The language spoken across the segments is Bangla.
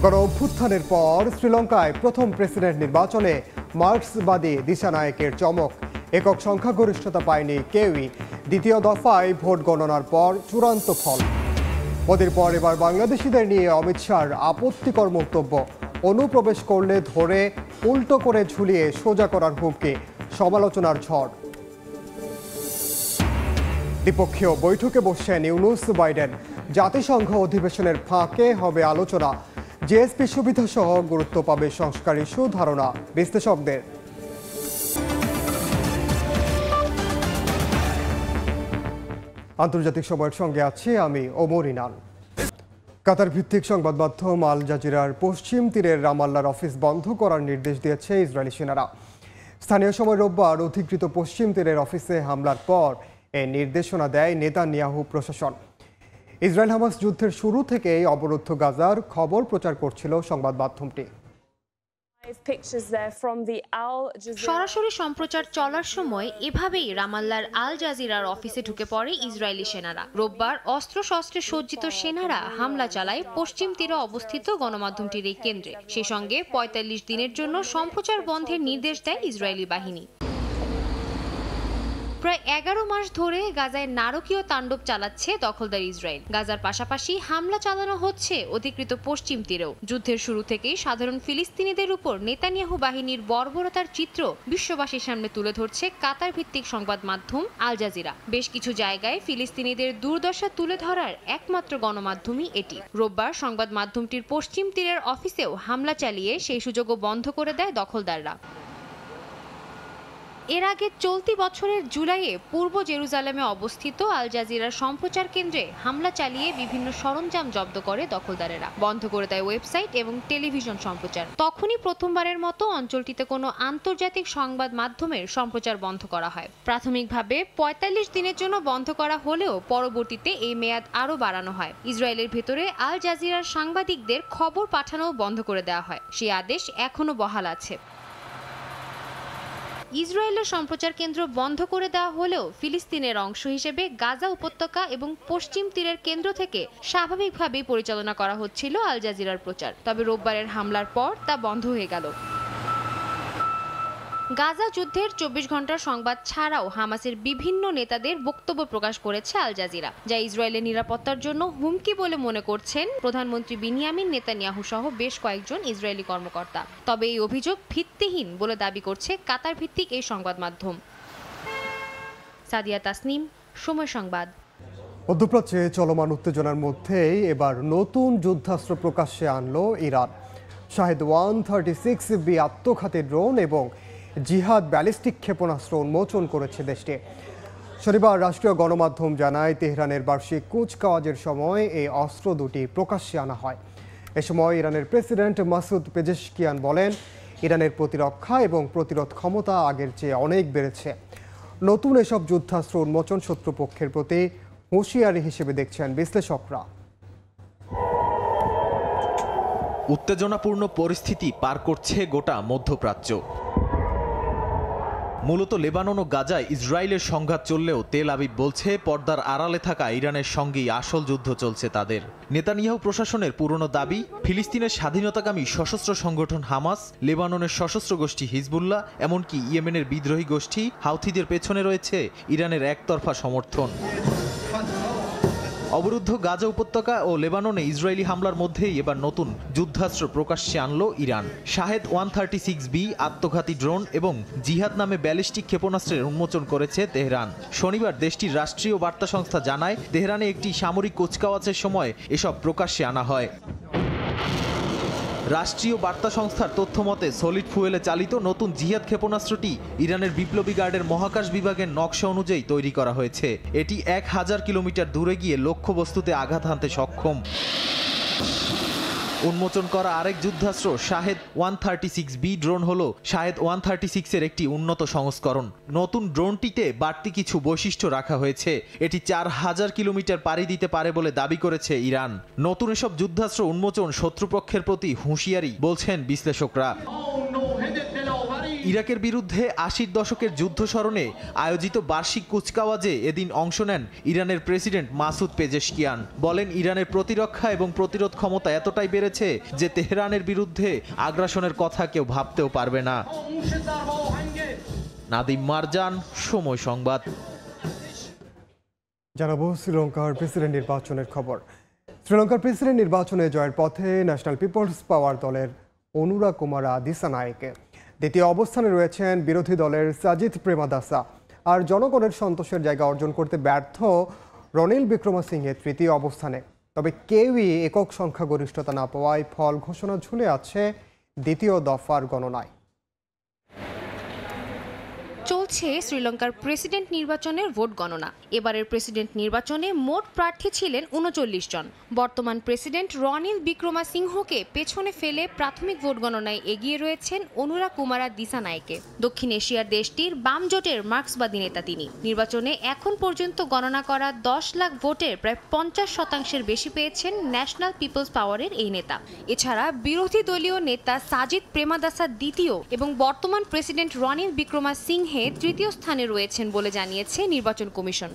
গণ অভ্যুত্থানের পর শ্রীলঙ্কায় প্রথম প্রেসিডেন্ট নির্বাচনে মার্ক্সবাদী দিশানায়কের চমক। একক সংখ্যাগরিষ্ঠতা পায়নি কেউই। দ্বিতীয় দফায় ভোট গণনার পর চূড়ান্ত ফল। মোদির পর এবার বাংলাদেশিদের নিয়ে অমিত শাহর আপত্তিকর মন্তব্য। অনুপ্রবেশ করলে ধরে উল্টো করে ঝুলিয়ে সোজা করার হুমকি, সমালোচনার ঝড়। দ্বিপক্ষীয় বৈঠকে বসছেন ইউনূস বাইডেন। জাতিসংঘ অধিবেশনের ফাঁকে হবে আলোচনা। জিএসপি সুবিধা সহ গুরুত্ব পাবে সংস্কার ইস্যু, ধারণা বিশ্লেষকদের। আন্তর্জাতিক সময়ের সঙ্গে আছি আমি ওমর ইনান। কাতার ভিত্তিক সংবাদ মাধ্যম আল জাজিরার পশ্চিম তীরের রামাল্লার অফিস বন্ধ করার নির্দেশ দিয়েছে ইসরায়েলি সেনারা। স্থানীয় সময় রোববার অধিকৃত পশ্চিম তীরের অফিসে হামলার পর এই নির্দেশনা দেয় নেতানিয়াহু প্রশাসন। ইসরায়েল হামাস যুদ্ধের শুরু থেকেই অবরুদ্ধ গাজার খবর প্রচার করছিল সংবাদ মাধ্যমটি। সরাসরি সম্প্রচার চলার সময় এভাবেই রামাল্লার আল জাজিরার অফিসে ঢুকে পড়ে ইসরায়েলি সেনারা। রোববার অস্ত্রশস্ত্রে সজ্জিত সেনারা হামলা চালায় পশ্চিম তীরে অবস্থিত গণমাধ্যমটির এই কেন্দ্রে। সেই সঙ্গে ৪৫ দিনের জন্য সম্প্রচার বন্ধের নির্দেশ দেয় ইসরায়েলি বাহিনী। প্রায় ১১ মাস ধরে গাজায় নারকীয় তাণ্ডব চালাচ্ছে দখলদার ইসরায়েল। গাজার পাশাপাশি হামলা চালানো হচ্ছে অধিকৃত পশ্চিম তীরেও। যুদ্ধের শুরু থেকেই সাধারণ ফিলিস্তিনিদের উপর নেতানিয়াহু বাহিনীর বর্বরতার চিত্র বিশ্ববাসীর সামনে তুলে ধরছে কাতার ভিত্তিক সংবাদ মাধ্যম আল জাজিরা। বেশ কিছু জায়গায় ফিলিস্তিনিদের দুর্দশা তুলে ধরার একমাত্র গণমাধ্যমই এটি। রোববার সংবাদ মাধ্যমটির পশ্চিম তীরের অফিসেও হামলা চালিয়ে সেই সুযোগও বন্ধ করে দেয় দখলদাররা। এর আগে চলতি বছরের জুলাইয়ে পূর্ব জেরুজালেমে অবস্থিত আল জাজিরার সম্প্রচার কেন্দ্রে হামলা চালিয়ে বিভিন্ন সরঞ্জাম জব্দ করে দখলদারেরা। বন্ধ করে দেয় ওয়েবসাইট এবং টেলিভিশন সম্প্রচার। তখনই প্রথমবারের মতো অঞ্চলটিতে কোনো আন্তর্জাতিক সংবাদ মাধ্যমের সম্প্রচার বন্ধ করা হয়। প্রাথমিকভাবে ৪৫ দিনের জন্য বন্ধ করা হলেও পরবর্তীতে এই মেয়াদ আরও বাড়ানো হয়। ইসরায়েলের ভেতরে আল জাজিরার সাংবাদিকদের খবর পাঠানোও বন্ধ করে দেওয়া হয়। সেই আদেশ এখনও বহাল আছে। ইসরায়েলের সম্প্রচার কেন্দ্র বন্ধ করে দেওয়া হলেও ফিলিস্তিনের অংশ হিসেবে গাজা উপত্যকা এবং পশ্চিম তীরের কেন্দ্র থেকে স্বাভাবিকভাবেই পরিচালনা করা হচ্ছিল আল জাজিরার প্রচার। তবে রোববারের হামলার পর তা বন্ধ হয়ে গেল। গাজা যুদ্ধের ২৪ ঘন্টার সংবাদ ছাড়াও হামাসের বিভিন্ন নেতাদের বক্তব্য প্রকাশ করেছে আল জাজিরা, যা ইসরায়েলের নিরাপত্তার জন্য হুমকি বলে মনে করছেন প্রধানমন্ত্রী বিনিয়ামিন নেতানিয়াহু সহ বেশ কয়েকজন ইসরায়েলি কর্মকর্তা। তবে এই অভিযোগ ভিত্তিহীন বলে দাবি করছে কাতার ভিত্তিক এই সংবাদ মাধ্যম। সাদিয়া তাসনিম, সময় সংবাদ। মধ্যপ্রাচ্যে চলমান উত্তেজনার মধ্যেই এবার নতুন যুদ্ধাস্ত্র প্রকাশ্যে আনলো ইরান। শাহেদ 136B আত্মঘাতী ড্রোন এবং জিহাদ ব্যালিস্টিক ক্ষেপণাস্ত্র উন্মোচন করেছে দেশটি। শনিবার রাষ্ট্রীয় গণমাধ্যম জানায় তেহরানের বার্ষিক কুচকাওয়াজের সময় এই অস্ত্র দুটি প্রকাশ্যে আনা হয়। এ সময় ইরানের প্রেসিডেন্ট মাসুদ পেজেশকিয়ান বলেন, ইরানের প্রতিরক্ষা এবং প্রতিরোধ ক্ষমতা আগের চেয়ে অনেক বেড়েছে। নতুন এসব যুদ্ধাস্ত্র উন্মোচন শত্রুপক্ষের প্রতি হুঁশিয়ারি হিসেবে দেখছেন বিশ্লেষকরা। উত্তেজনাপূর্ণ পরিস্থিতি পার করছে গোটা মধ্যপ্রাচ্য। মূলত লেবানন ও গাজায় ইসরায়েলের সংঘাত চললেও তেল আবিব বলছে পর্দার আড়ালে থাকা ইরানের সঙ্গেই আসল যুদ্ধ চলছে তাদের। নেতানিয়াহু প্রশাসনের পুরনো দাবি, ফিলিস্তিনের স্বাধীনতাকামী সশস্ত্র সংগঠন হামাস, লেবাননের সশস্ত্র গোষ্ঠী হিজবুল্লাহ, এমনকি ইয়েমেনের বিদ্রোহী গোষ্ঠী হাউথিদের পেছনে রয়েছে ইরানের একতরফা সমর্থন। অবরুদ্ধ গাজা উপত্যকা ও লেবাননে ইসরায়েলি হামলার মধ্যেই এবার নতুন যুদ্ধাস্ত্র প্রকাশ্যে আনলো ইরান। শাহেদ 136B আত্মঘাতী ড্রোন এবং জিহাদ নামে ব্যালিস্টিক ক্ষেপণাস্ত্রের উন্মোচন করেছে তেহরান। শনিবার দেশটির রাষ্ট্রীয় বার্তা সংস্থা জানায়, তেহরানে একটি সামরিক কুচকাওয়াজের সময় এসব প্রকাশ্যে আনা হয়। রাষ্ট্রীয় বার্তা সংস্থার তথ্য মতে সলিড ফুয়েলে চালিত নতুন জিহাদ ক্ষেপণাস্ত্রটি ইরানের বিপ্লবী গার্ডের মহাকাশ বিভাগের নকশা অনুযায়ী তৈরি করা হয়েছে। এটি ১০০০ কিলোমিটার দূরে গিয়ে লক্ষ্যবস্তুতে আঘাত হানতে সক্ষম। উন্মোচন করা আরেক যুদ্ধাস্ত্র শাহেদ 136B ড্রোন হল শাহেদ 136-এর একটি উন্নত সংস্করণ। নতুন ড্রোনটিতে বাড়তি কিছু বৈশিষ্ট্য রাখা হয়েছে। এটি ৪০০০ কিলোমিটার পাড়ি দিতে পারে বলে দাবি করেছে ইরান। নতুন এসব যুদ্ধাস্ত্র উন্মোচন শত্রুপক্ষের প্রতি হুঁশিয়ারি বলছেন বিশ্লেষকরা। ইরাকের বিরুদ্ধে ৮০ দশকের যুদ্ধ স্মরণে আয়োজিত বার্ষিক কুচকাওয়াজে এদিন অংশ নেন ইরানের প্রেসিডেন্ট মাসুদ পেজেশকিয়ান। বলেন, ইরানের প্রতিরক্ষা এবং প্রতিরোধ ক্ষমতা এতটাই বেড়েছে যে তেহরানের বিরুদ্ধে আগ্রাসনের কথা কেউ ভাবতেও পারবে না। নাদিম মারজান, সময় সংবাদ। জানাবো শ্রীলঙ্কার প্রেসিডেন্ট নির্বাচনের খবর। শ্রীলঙ্কার প্রেসিডেন্ট নির্বাচনে জয়ের পথে ন্যাশনাল পিপলস পাওয়ার দলের অনুরা কুমারা দিসানায়েকে। দ্বিতীয় অবস্থানে রয়েছেন বিরোধী দলের সাজিদ প্রেমাদাসা। আর জনগণের সন্তোষের জায়গা অর্জন করতে ব্যর্থ রনিল বিক্রমসিংহে তৃতীয় অবস্থানে। তবে কেউই একক সংখ্যাগরিষ্ঠতা না পাওয়ায় ফল ঘোষণা ঝুলে আছে দ্বিতীয় দফার গণনায়। চলছে শ্রীলঙ্কার প্রেসিডেন্ট নির্বাচনের ভোট গণনা। এবারের প্রেসিডেন্ট নির্বাচনে মোট প্রার্থী ছিলেন ৩৯ জন। বর্তমান প্রেসিডেন্ট রনিল বিক্রমসিংহকে পেছনে ফেলে প্রাথমিক ভোট গণনায় এগিয়ে রয়েছেন অনুরা কুমারা দিসানায়েকে। দক্ষিণ এশিয়ার দেশটির বাম জোটের মার্ক্সবাদী নেতা তিনি। নির্বাচনে এখন পর্যন্ত গণনা করা ১০ লাখ ভোটের প্রায় ৫০% বেশি পেয়েছেন ন্যাশনাল পিপলস পাওয়ারের এই নেতা। এছাড়া বিরোধী দলীয় নেতা সাজিদ প্রেমাদাসা দ্বিতীয় এবং বর্তমান প্রেসিডেন্ট রনিল বিক্রমসিংহে তৃতীয় স্থানে রয়েছেন বলে জানিয়েছে নির্বাচন কমিশন।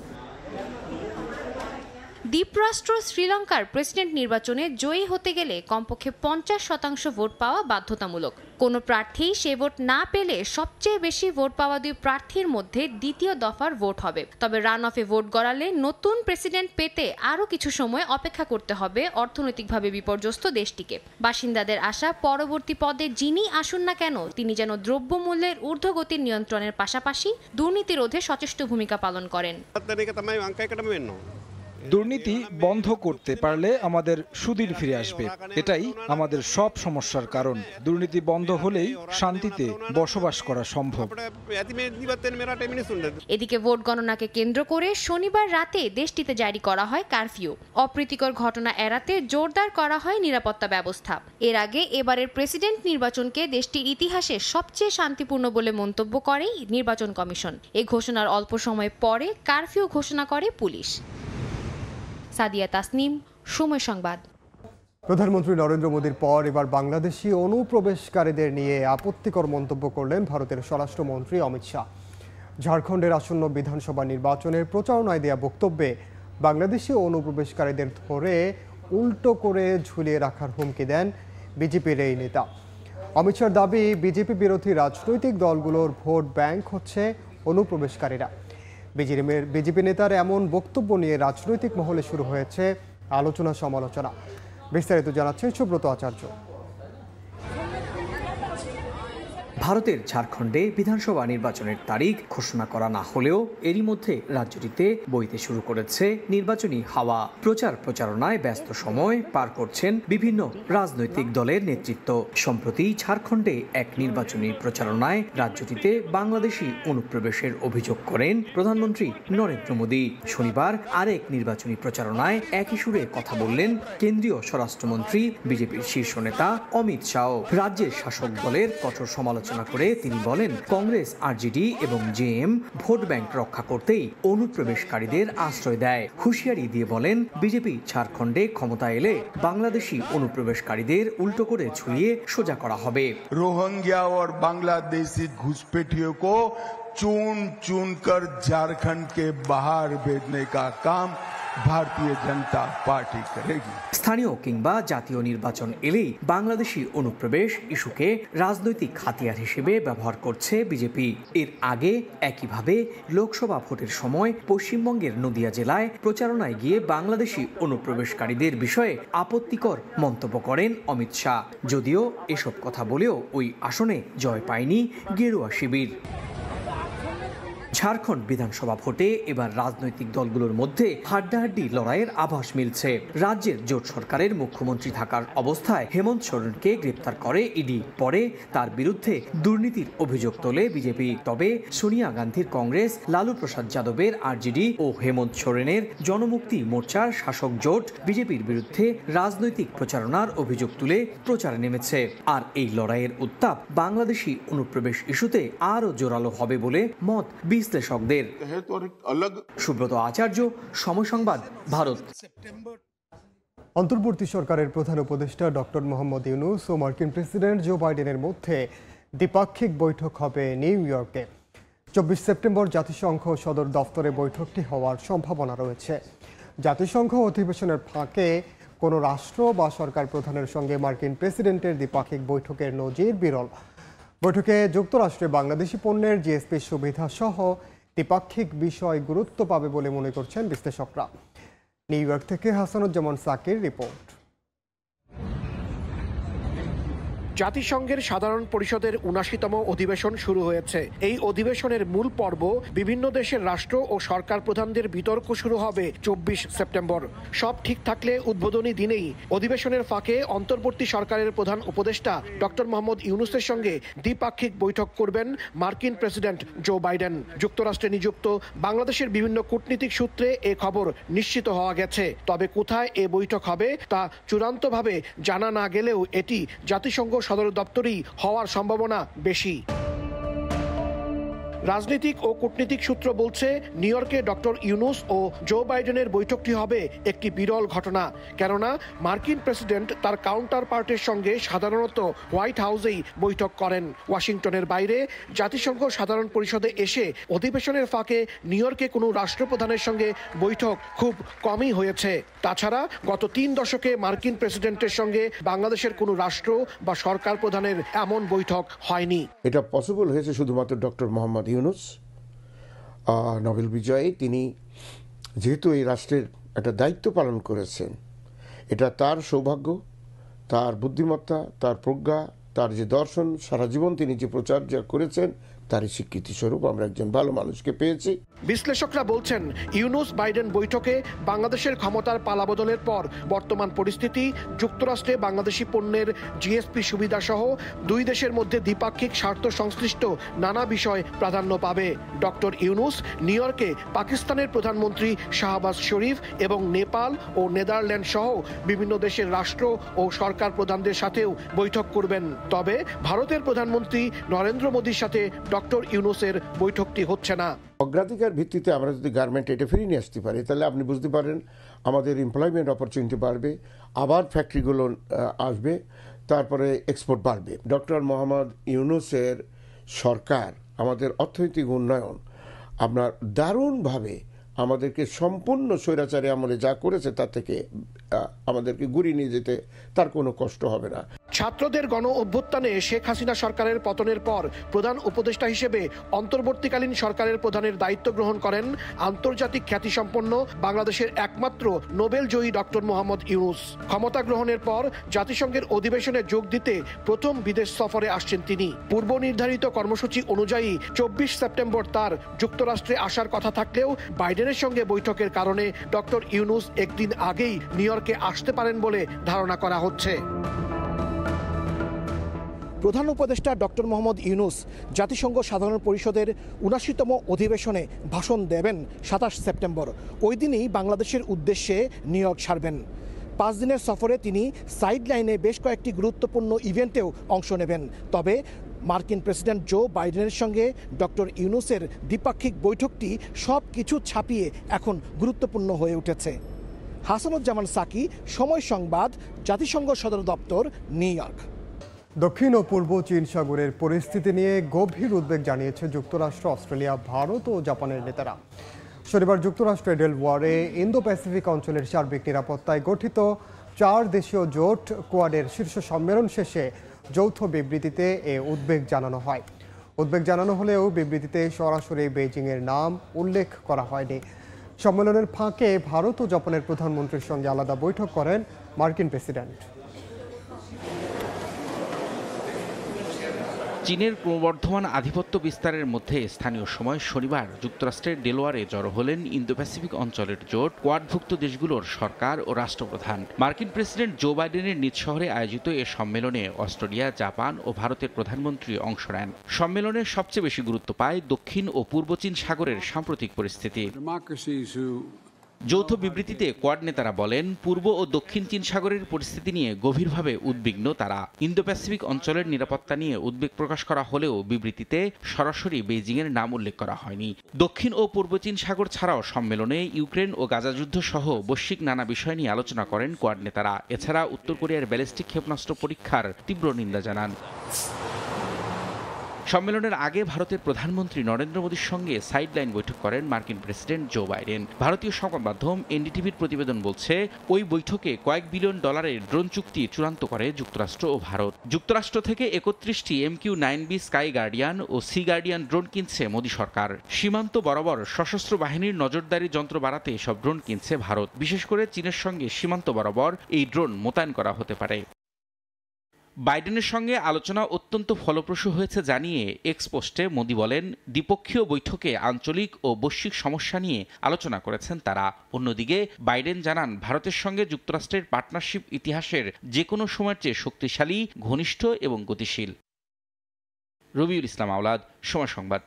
দ্বীপরাষ্ট্র শ্রীলঙ্কার প্রেসিডেন্ট নির্বাচনে জয়ী হতে গেলে কমপক্ষে ৫০% ভোট পাওয়া বাধ্যতামূলক। কোনো প্রার্থী সে ভোট না পেলে সবচেয়ে বেশি ভোট পাওয়া দুই প্রার্থীর মধ্যে দ্বিতীয় দফার ভোট হবে। তবে রান অফে ভোট গড়ালে নতুন প্রেসিডেন্ট পেতে আরও কিছু সময় অপেক্ষা করতে হবে অর্থনৈতিকভাবে বিপর্যস্ত দেশটিকে। বাসিন্দাদের আশা, পরবর্তী পদে যিনি আসুন না কেন তিনি যেন দ্রব্যমূল্যের ঊর্ধ্বগতির নিয়ন্ত্রণের পাশাপাশি দুর্নীতি রোধে সচেষ্ট ভূমিকা পালন করেন। দুর্নীতি বন্ধ করতে পারলে আমাদের সুদিন ফিরে আসবে। এটাই আমাদের সব সমস্যার কারণ। দুর্নীতি বন্ধ হলেই শান্তিতে বসবাস করা সম্ভব। এদিকে ভোট গণনাকে কেন্দ্র করে শনিবার রাতে দেশটিতে জারি করা হয় কারফিউ। অপ্রীতিকর ঘটনা এড়াতে জোরদার করা হয় নিরাপত্তা ব্যবস্থা। এর আগে এবারের প্রেসিডেন্ট নির্বাচনকে দেশটির ইতিহাসে সবচেয়ে শান্তিপূর্ণ বলে মন্তব্য করে নির্বাচন কমিশন। এই ঘোষণার অল্প সময় পরে কারফিউ ঘোষণা করে পুলিশ। সাদিয়া তাসনিম, সময় সংবাদ। প্রধানমন্ত্রী নরেন্দ্র মোদীর পর এবার বাংলাদেশি অনুপ্রবেশকারীদের নিয়ে আপত্তিকর মন্তব্য করলেন ভারতের স্বরাষ্ট্রমন্ত্রী অমিত শাহ। ঝাড়খণ্ডের আসন্ন বিধানসভা নির্বাচনের প্রচারণায় দেয়া বক্তব্যে বাংলাদেশি অনুপ্রবেশকারীদের ধরে উল্টো করে ঝুলিয়ে রাখার হুমকি দেন বিজেপির এই নেতা। অমিত শাহর দাবি, বিজেপি বিরোধী রাজনৈতিক দলগুলোর ভোট ব্যাংক হচ্ছে অনুপ্রবেশকারীরা। বিজেপি নেতার এমন বক্তব্য নিয়ে রাজনৈতিক মহলে শুরু হয়েছে আলোচনা সমালোচনা। বিস্তারিত জানাচ্ছেন সুব্রত আচার্য। ভারতের ঝাড়খণ্ডে বিধানসভা নির্বাচনের তারিখ ঘোষণা করা না হলেও এরই মধ্যে রাজ্যটিতে বইতে শুরু করেছে নির্বাচনী হাওয়া। প্রচারণায় ব্যস্ত সময় পার করছেন বিভিন্ন রাজনৈতিক দলের নেতৃত্ব। সম্প্রতি ঝাড়খণ্ডে এক নির্বাচনী প্রচারণায় রাজ্যটিতে বাংলাদেশি অনুপ্রবেশের অভিযোগ করেন প্রধানমন্ত্রী নরেন্দ্র মোদী। শনিবার আরেক নির্বাচনী প্রচারণায় একই সুরে কথা বললেন কেন্দ্রীয় স্বরাষ্ট্রমন্ত্রী বিজেপির শীর্ষ নেতা অমিত শাহ। রাজ্যের শাসক দলের কঠোর সমালোচনা করে তিনি বলেন, কংগ্রেস, আরজেডি এবং জেএম ভোট ব্যাংক রক্ষা করতেই অনুপ্রবেশকারীদের আশ্রয় দেয়। হুঁশিয়ারি দিয়ে বলেন, বিজেপি ঝাড়খণ্ডে ক্ষমতা এলে বাংলাদেশি অনুপ্রবেশকারীদের উল্টো করে ঝুলিয়ে সোজা করা হবে। रोहिंग्या और बांग्लादेशी घुसपैठियों को चुन चुन कर झारखंड के बाहर भेजने का काम भारतीय जनता पार्टी करेगी। স্থানীয় কিংবা জাতীয় নির্বাচন এলেই বাংলাদেশি অনুপ্রবেশ ইস্যুকে রাজনৈতিক হাতিয়ার হিসেবে ব্যবহার করছে বিজেপি। এর আগে একইভাবে লোকসভা ভোটের সময় পশ্চিমবঙ্গের নদিয়া জেলায় প্রচারণায় গিয়ে বাংলাদেশি অনুপ্রবেশকারীদের বিষয়ে আপত্তিকর মন্তব্য করেন অমিত শাহ। যদিও এসব কথা বলেও ওই আসনে জয় পায়নি গেরুয়া শিবির। ঝাড়খণ্ড বিধানসভা ভোটে এবার রাজনৈতিক দলগুলোর মধ্যে হাড্ডাহাড্ডি লড়াইয়ের আভাস মিলছে। রাজ্যের জোট সরকারের মুখ্যমন্ত্রী থাকার অবস্থায় হেমন্ত সোরেনকে গ্রেপ্তার করে ইডি। পরে তার বিরুদ্ধে দুর্নীতির অভিযোগ তোলে বিজেপি। তবে সোনিয়া গান্ধীর কংগ্রেস, লালু প্রসাদ যাদবের আরজেডি ও হেমন্ত সোরেনের জনমুক্তি মোর্চার শাসক জোট বিজেপির বিরুদ্ধে রাজনৈতিক প্রচারণার অভিযোগ তুলে প্রচারে নেমেছে। আর এই লড়াইয়ের উত্তাপ বাংলাদেশি অনুপ্রবেশ ইস্যুতে আরও জোরালো হবে বলে মত বিশ্লেষকদের। সুব্রত আচার্য, সময় সংবাদ, ভারত। অন্তর্বর্তী সরকারের প্রধান উপদেষ্টা ডক্টর মোহাম্মদ ইউনূস ও মার্কিন প্রেসিডেন্ট জো বাইডেনের মধ্যে দ্বিপাক্ষিক বৈঠক হবে নিউ ইয়র্কে। 24 সেপ্টেম্বর জাতিসংঘ সদর দফতরে বৈঠকটি হওয়ার সম্ভাবনা রয়েছে। জাতিসংঘ অধিবেশনের ফাঁকে কোনো রাষ্ট্র বা সরকার প্রধানের সঙ্গে মার্কিন প্রেসিডেন্টের দ্বিপাক্ষিক বৈঠকের নজির বিরল। বৈঠকে যুক্তরাষ্ট্রে বাংলাদেশি পণ্যের জিএসপি সুবিধা সহ দ্বিপাক্ষিক বিষয় গুরুত্ব পাবে বলে মনে করছেন বিশ্লেষকরা। নিউ ইয়র্ক থেকে হাসানুজ্জামান সাকির রিপোর্ট। জাতিসংঘের সাধারণ পরিষদের ৭৯তম অধিবেশন শুরু হয়েছে। এই অধিবেশনের মূল পর্ব বিভিন্ন দেশের রাষ্ট্র ও সরকার প্রধানদের বিতর্ক শুরু হবে 24 সেপ্টেম্বর। সব ঠিক থাকলে উদ্বোধনী দিনেই অধিবেশনের ফাঁকে অন্তর্বর্তী সরকারের প্রধান উপদেষ্টা ডক্টর মোহাম্মদ ইউনূসের সঙ্গে দ্বিপাক্ষিক বৈঠক করবেন মার্কিন প্রেসিডেন্ট জো বাইডেন। যুক্তরাষ্ট্রে নিযুক্ত বাংলাদেশের বিভিন্ন কূটনীতিক সূত্রে এ খবর নিশ্চিত হওয়া গেছে। তবে কোথায় এ বৈঠক হবে তা চূড়ান্তভাবে জানা না গেলেও এটি জাতিসংঘ সদর দপ্তরেই হওয়ার সম্ভাবনা বেশি। রাজনৈতিক ও কূটনীতিক সূত্র বলছে, নিউ ইয়র্কে ডক্টর ইউনূস ও জো বাইডেনের বৈঠকটি হবে একটি বিরল ঘটনা। কেননা মার্কিন প্রেসিডেন্ট তার কাউন্টার পার্টের সঙ্গে সাধারণত হোয়াইট হাউসেই বৈঠক করেন। ওয়াশিংটনের বাইরে জাতিসংঘ সাধারণ পরিষদে এসে অধিবেশনের ফাঁকে নিউ ইয়র্কে কোনো রাষ্ট্রপ্রধানের সঙ্গে বৈঠক খুব কমই হয়েছে। তাছাড়া গত ৩ দশকে মার্কিন প্রেসিডেন্টের সঙ্গে বাংলাদেশের কোনো রাষ্ট্র বা সরকার প্রধানের এমন বৈঠক হয়নি। এটা পসিবল হয়েছে শুধুমাত্র ডক্টর মোহাম্মদ ইউনূস, নোবেল বিজয়ী। তিনি যেহেতু এই রাষ্ট্রের একটা দায়িত্ব পালন করেছেন, এটা তার সৌভাগ্য, তার বুদ্ধিমত্তা, তার প্রজ্ঞা, তার যে দর্শন, সারা জীবন তিনি যে প্রচার করেছেন তারই স্বীকৃতি স্বরূপ আমরা একজন ভালো মানুষকে পেয়েছি। বিশ্লেষকরা বলছেন, ইউনূস বাইডেন বৈঠকে বাংলাদেশের ক্ষমতার পালাবদলের পর বর্তমান পরিস্থিতি, যুক্তরাষ্ট্রে বাংলাদেশি পণ্যের জিএসপি সুবিধা সহ দুই দেশের মধ্যে দ্বিপাক্ষিক স্বার্থ সংশ্লিষ্ট নানা বিষয় প্রাধান্য পাবে। ডক্টর ইউনূস নিউ ইয়র্কে পাকিস্তানের প্রধানমন্ত্রী শাহবাজ শরীফ এবং নেপাল ও নেদারল্যান্ড সহ বিভিন্ন দেশের রাষ্ট্র ও সরকার প্রধানদের সাথেও বৈঠক করবেন। তবে ভারতের প্রধানমন্ত্রী নরেন্দ্র মোদীর সাথে ডক্টর ইউনূসের বৈঠকটি হচ্ছে না। অগ্রাধিকার ভিত্তিতে আমরা যদি গার্মেন্ট এটা ফিরিয়ে নিয়ে আসতে পারি, তাহলে আপনি বুঝতে পারেন আমাদের এমপ্লয়মেন্ট অপরচুনিটি বাড়বে, আবার ফ্যাক্টরিগুলো আসবে, তারপরে এক্সপোর্ট বাড়বে। ডক্টর মোহাম্মদ ইউনূসের সরকার আমাদের অর্থনৈতিক উন্নয়ন আপনার দারুণভাবে আমাদেরকে সম্পূর্ণ স্বৈরাচারী আমলে যা করেছে তার থেকে আমাদেরকে ঘুরিয়ে নিয়ে যেতে তার কোনো কষ্ট হবে না। ছাত্রদের গণ অভ্যুত্থানে শেখ হাসিনা সরকারের পতনের পর প্রধান উপদেষ্টা হিসেবে অন্তর্বর্তীকালীন সরকারের প্রধানের দায়িত্ব গ্রহণ করেন আন্তর্জাতিক খ্যাতিসম্পন্ন বাংলাদেশের একমাত্র নোবেল জয়ী ডক্টর মোহাম্মদ ইউনূস। ক্ষমতা গ্রহণের পর জাতিসংঘের অধিবেশনে যোগ দিতে প্রথম বিদেশ সফরে আসছেন তিনি। পূর্ব নির্ধারিত কর্মসূচি অনুযায়ী 24 সেপ্টেম্বর তার যুক্তরাষ্ট্রে আসার কথা থাকলেও বাইডেনের সঙ্গে বৈঠকের কারণে ডক্টর ইউনূস একদিন আগেই নিউ ইয়র্কে আসতে পারেন বলে ধারণা করা হচ্ছে। প্রধান উপদেষ্টা ডক্টর মোহাম্মদ ইউনূস জাতিসংঘ সাধারণ পরিষদের ৭৯তম অধিবেশনে ভাষণ দেবেন ২৭ সেপ্টেম্বর। ওই দিনই বাংলাদেশের উদ্দেশ্যে নিউ ইয়র্ক ছাড়বেন। ৫ দিনের সফরে তিনি সাইড লাইনে বেশ কয়েকটি গুরুত্বপূর্ণ ইভেন্টেও অংশ নেবেন। তবে মার্কিন প্রেসিডেন্ট জো বাইডেনের সঙ্গে ডক্টর ইউনূসের দ্বিপাক্ষিক বৈঠকটি সব কিছু ছাপিয়ে এখন গুরুত্বপূর্ণ হয়ে উঠেছে। হাসানুজ্জামান সাকি, সময় সংবাদ, জাতিসংঘ সদর দপ্তর, নিউ ইয়র্ক। দক্ষিণ ও পূর্ব চীন সাগরের পরিস্থিতি নিয়ে গভীর উদ্বেগ জানিয়েছে যুক্তরাষ্ট্র, অস্ট্রেলিয়া, ভারত ও জাপানের নেতারা। শনিবার যুক্তরাষ্ট্রের ডেলওয়ারে ইন্দো প্যাসিফিক অঞ্চলের সার্বিক নিরাপত্তায় গঠিত 4 দেশীয় জোট কোয়াডের শীর্ষ সম্মেলন শেষে যৌথ বিবৃতিতে এ উদ্বেগ জানানো হয়। উদ্বেগ জানানো হলেও বিবৃতিতে সরাসরি বেইজিংয়ের নাম উল্লেখ করা হয়নি। সম্মেলনের ফাঁকে ভারত ও জাপানের প্রধানমন্ত্রীর সঙ্গে আলাদা বৈঠক করেন মার্কিন প্রেসিডেন্ট। চীনের ক্রমবর্ধমান আধিপত্য বিস্তারের মধ্যে স্থানীয় সময় শনিবার যুক্তরাষ্ট্রের ডেলওয়ারে জড়ো হলেন ইন্দো প্যাসিফিক অঞ্চলের জোট কোয়াডভুক্ত দেশগুলোর সরকার ও রাষ্ট্রপ্রধান। মার্কিন প্রেসিডেন্ট জো বাইডেনের নিজ শহরে আয়োজিত এ সম্মেলনে অস্ট্রেলিয়া, জাপান ও ভারতের প্রধানমন্ত্রী অংশ নেন। সম্মেলনে সবচেয়ে বেশি গুরুত্ব পায় দক্ষিণ ও পূর্ব চীন সাগরের সাম্প্রতিক পরিস্থিতি। যৌথ বিবৃতিতে কোয়াড নেতারা বলেন, পূর্ব ও দক্ষিণ চীন সাগরের পরিস্থিতি নিয়ে গভীরভাবে উদ্বিগ্ন তারা। ইন্দো প্যাসিফিক অঞ্চলের নিরাপত্তা নিয়ে উদ্বেগ প্রকাশ করা হলেও বিবৃতিতে সরাসরি বেইজিংয়ের নাম উল্লেখ করা হয়নি। দক্ষিণ ও পূর্ব চীন সাগর ছাড়াও সম্মেলনে ইউক্রেন ও গাজা যুদ্ধ সহ বৈশ্বিক নানা বিষয় নিয়ে আলোচনা করেন কোয়াড নেতারা। এছাড়া উত্তর কোরিয়ার ব্যালিস্টিক ক্ষেপণাস্ত্র পরীক্ষার তীব্র নিন্দা জানান। সম্মেলনের আগে ভারতের প্রধানমন্ত্রী নরেন্দ্র মোদীর সঙ্গে সাইডলাইন বৈঠক করেন মার্কিন প্রেসিডেন্ট জো বাইডেন। ভারতীয় সংবাদ মাধ্যম এনডিটিভির প্রতিবেদন বলছে, ওই বৈঠকে কয়েক বিলিয়ন ডলারের ড্রোন চুক্তি চূড়ান্ত করে যুক্তরাষ্ট্র ও ভারত। যুক্তরাষ্ট্র থেকে 31টি MQ-9B স্কাই গার্ডিয়ান ও সি গার্ডিয়ান ড্রোন কিনছে মোদী সরকার। সীমান্ত বরাবর সশস্ত্র বাহিনীর নজরদারি যন্ত্র বাড়াতে সব ড্রোন কিনছে ভারত। বিশেষ করে চীনের সঙ্গে সীমান্ত বরাবর এই ড্রোন মোতায়েন করা হতে পারে। বাইডেনের সঙ্গে আলোচনা অত্যন্ত ফলপ্রসূ হয়েছে জানিয়ে এক্স পোস্টে মোদি বলেন, দ্বিপক্ষীয় বৈঠকে আঞ্চলিক ও বৈশ্বিক সমস্যা নিয়ে আলোচনা করেছেন তারা। অন্যদিকে বাইডেন জানান, ভারতের সঙ্গে যুক্তরাষ্ট্রের পার্টনারশিপ ইতিহাসের যে কোনো সময়ের চেয়ে শক্তিশালী, ঘনিষ্ঠ এবং গতিশীল। রবিউল ইসলাম আওলাদ, সময় সংবাদ।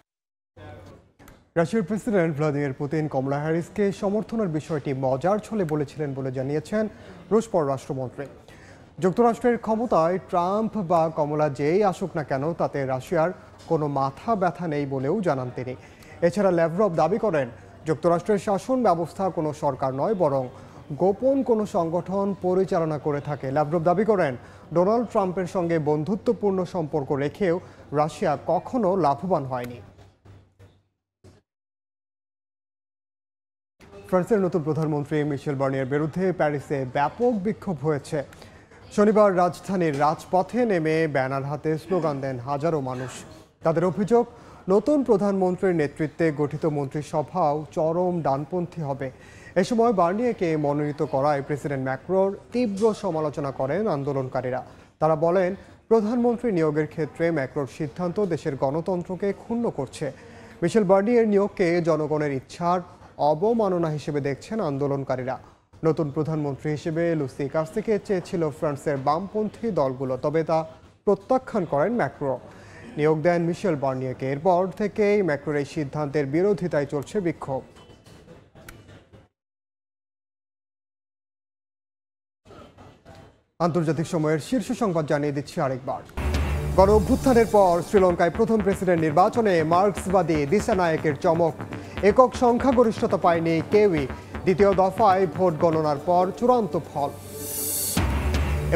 রাশিয়ার প্রেসিডেন্ট ভ্লাদিমির পুতিন কমলা হ্যারিসকে সমর্থনের বিষয়টি মজার ছলে বলেছিলেন বলে জানিয়েছেন রুশ পররাষ্ট্রমন্ত্রী। যুক্তরাষ্ট্রের ক্ষমতায় ট্রাম্প বা কমলা যেই আসুক না কেন তাতে রাশিয়ার কোনো মাথা ব্যথা নেই বলেও জানান তিনি। এছাড়া ল্যাভরভ দাবি করেন, যুক্তরাষ্ট্রের শাসন ব্যবস্থা কোনো সরকার নয়, বরং গোপন কোনো সংগঠন পরিচালনা করে থাকে। ল্যাভরভ দাবি করেন, ডোনাল্ড ট্রাম্পের সঙ্গে বন্ধুত্বপূর্ণ সম্পর্ক রেখেও রাশিয়া কখনো লাভবান হয়নি। ফ্রান্সের নতুন প্রধানমন্ত্রী মিশেল বার্নিয়ের বিরুদ্ধে প্যারিসে ব্যাপক বিক্ষোভ হয়েছে। শনিবার রাজধানীর রাজপথে নেমে ব্যানার হাতে স্লোগান দেন হাজারো মানুষ। তাদের অভিযোগ, নতুন প্রধানমন্ত্রীর নেতৃত্বে গঠিত মন্ত্রিসভাও চরম ডানপন্থী হবে। এ সময় বার্নিয়েকে মনোনীত করায় প্রেসিডেন্ট ম্যাক্রোর তীব্র সমালোচনা করেন আন্দোলনকারীরা। তারা বলেন, প্রধানমন্ত্রী নিয়োগের ক্ষেত্রে ম্যাক্রোর সিদ্ধান্ত দেশের গণতন্ত্রকে ক্ষুণ্ণ করছে। মিশেল বার্নিয়ের নিয়োগকে জনগণের ইচ্ছার অবমাননা হিসেবে দেখছেন আন্দোলনকারীরা। নতুন প্রধানমন্ত্রী হিসেবে লুসি কার্সিকে চেয়েছিল ফ্রান্সের বামপন্থী দলগুলো, তবে তা প্রত্যাখ্যান করেন ম্যাক্রো। নিয়োগ দেন মিশেল বার্নিয়েকে। এরপর থেকেই ম্যাক্রোর এই সিদ্ধান্তের বিরোধিতায় চলছে বিক্ষোভ। আন্তর্জাতিক সময়ের শীর্ষ সংবাদ জানিয়ে দিচ্ছি আরেকবার। গণ অভ্যুত্থানের পর শ্রীলঙ্কায় প্রথম প্রেসিডেন্ট নির্বাচনে মার্ক্সবাদী দিশানায়কের চমক। একক সংখ্যাগরিষ্ঠতা পায়নি কেউই। দ্বিতীয় দফায় ভোট গণনার পর চূড়ান্ত ফল।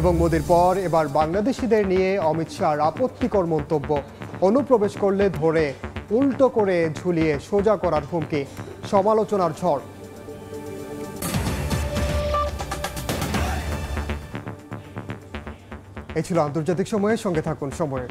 এবং মোদির পর এবার বাংলাদেশিদের নিয়ে অমিত শাহর আপত্তিকর মন্তব্য। অনুপ্রবেশ করলে ধরে উল্টো করে ঝুলিয়ে সোজা করার হুমকি, সমালোচনার ঝড়। এই ছিল আন্তর্জাতিক সময়ের সঙ্গে থাকুন সময়ের।